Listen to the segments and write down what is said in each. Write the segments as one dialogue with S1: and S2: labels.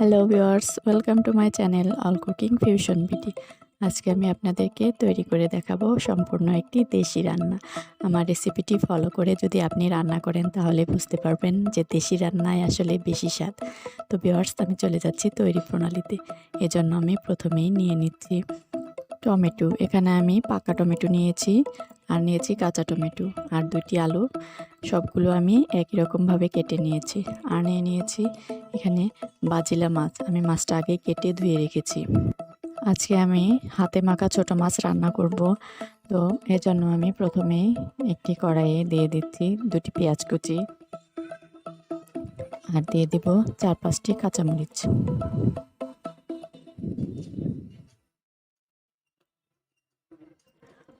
S1: Hello viewers, welcome to my channel all cooking fusion BD. আজকে আমি আপনাদেরকে তৈরি করে দেখাবো সম্পূর্ণ একটি দেশি রান্না। আমার রেসিপিটি ফলো করে যদি আপনি রান্না করেন তাহলে বুঝতে পারবেন যে দেশি রান্নায় আসলে বেশি স্বাদ। তো ভিউয়ার্স, আমি চলে যাচ্ছি তৈরি প্রণালীতে। এজন্য আমি প্রথমেই নিয়ে নিচ্ছি টমেটো। এখানে আমি পাকা টমেটো নিয়েছি, আর নিয়েছি কাঁচা টমেটো, আর 2টি আলু। সবগুলো আমি একই রকমভাবে কেটে নিয়েছি। আর নিয়েছি এখানে বাজিলা মাছ। আমি মাছটা আগে কেটে ধুয়ে রেখেছি। আজকে আমি হাতে মাখা ছোট মাছ রান্না করব। তো এজন্য আমি প্রথমেই একটি কড়াইয়ে দিয়ে দিচ্ছি 2টি পেঁয়াজ কুচি, আর দিয়ে দিব 4-5টি কাঁচামরিচ।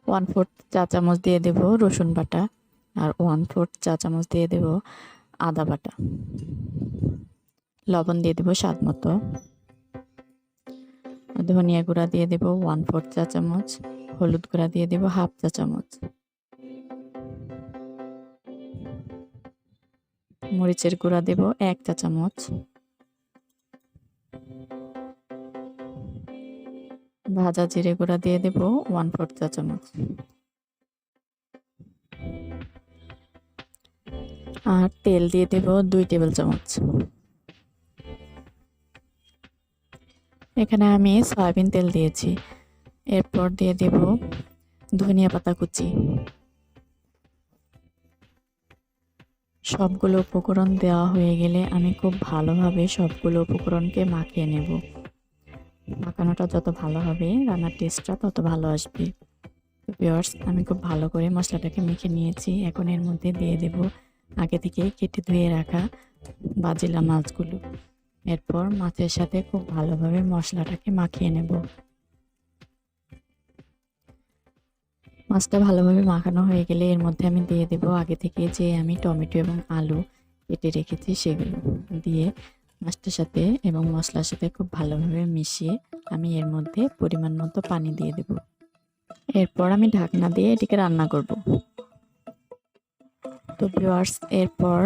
S1: 1/4 চা চামচ দিয়ে দেব রসুন বাটা, আর 1/4 চা চামচ দিয়ে দেব আদা বাটা। লবণ দিয়ে দেব স্বাদ মতো। ধনিয়া গুঁড়া দিয়ে দেব 1/4 চা চামচ। হলুদ গুঁড়া দিয়ে দেব 1/2 চা চামচ। মরিচের গুঁড়া দেব 1 চা চামচ। ভাজা জিরে গুঁড়া দিয়ে দেব 1/4 চা চামচ। আর তেল দিয়ে দেব 2 টেবিল চামচ। এখানে আমি সয়াবিন তেল দিয়েছি। এরপর দিয়ে দেব ধনিয়া পাতা কুচি। সবগুলো উপকরণ দেওয়া হয়ে গেলে আমি খুব ভালোভাবে সবগুলো উপকরণকে মাখিয়ে নেব। মাখানোটা যত ভালো হবে রান্নার টেস্টটা তত ভালো আসবে। তো ভিউয়ার্স, আমি খুব ভালো করে মশলাটাকে মেখে নিয়েছি। এখন এর মধ্যে দিয়ে দেব আগে থেকে কেটে ধুয়ে রাখা বাজিলা মাছগুলো। এরপর মাছের সাথে খুব ভালোভাবে মশলাটাকে মাখিয়ে নেব। মাছটা ভালোভাবে মাখানো হয়ে গেলে এর মধ্যে আমি দিয়ে দেব আগে থেকে যে আমি টমেটো এবং আলু কেটে রেখেছি সেগুলো দিয়ে মাছটার সাথে এবং মশলার সাথে খুব ভালোভাবে মিশিয়ে আমি এর মধ্যে পরিমাণ মতো পানি দিয়ে দেব। এরপর আমি ঢাকনা দিয়ে এটিকে রান্না করব। তো ভিউয়ার্স, এরপর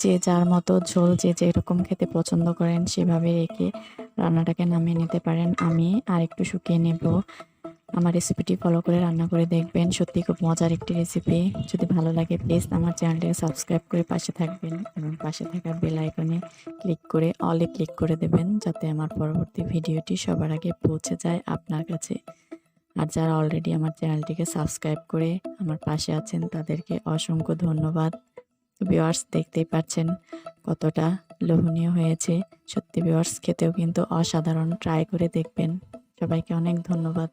S1: যে যার মতো ঝোল যে যেরকম খেতে পছন্দ করেন সেভাবে রেখে রান্নাটাকে নামিয়ে নিতে পারেন। আমি আর একটু শুকিয়ে নেব। আমার রেসিপিটি ফলো করে রান্না করে দেখবেন, সত্যি খুব মজার একটি রেসিপি। যদি ভালো লাগে প্লিজ আমার চ্যানেলটাকে সাবস্ক্রাইব করে পাশে থাকবেন এবং পাশে থাকা বেল আইকনে ক্লিক করে অলে ক্লিক করে দেবেন, যাতে আমার পরবর্তী ভিডিওটি সবার আগে পৌঁছে যায় আপনার কাছে। আর যারা অলরেডি আমার চ্যানেলটিকে সাবস্ক্রাইব করে আমার পাশে আছেন তাদেরকে অসংখ্য ধন্যবাদ। ভিউয়ার্স, দেখতেই পাচ্ছেন কতটা লোভনীয় হয়েছে। সত্যি ভিউয়ার্স, খেতেও কিন্তু অসাধারণ। ট্রাই করে দেখবেন। সবাইকে অনেক ধন্যবাদ।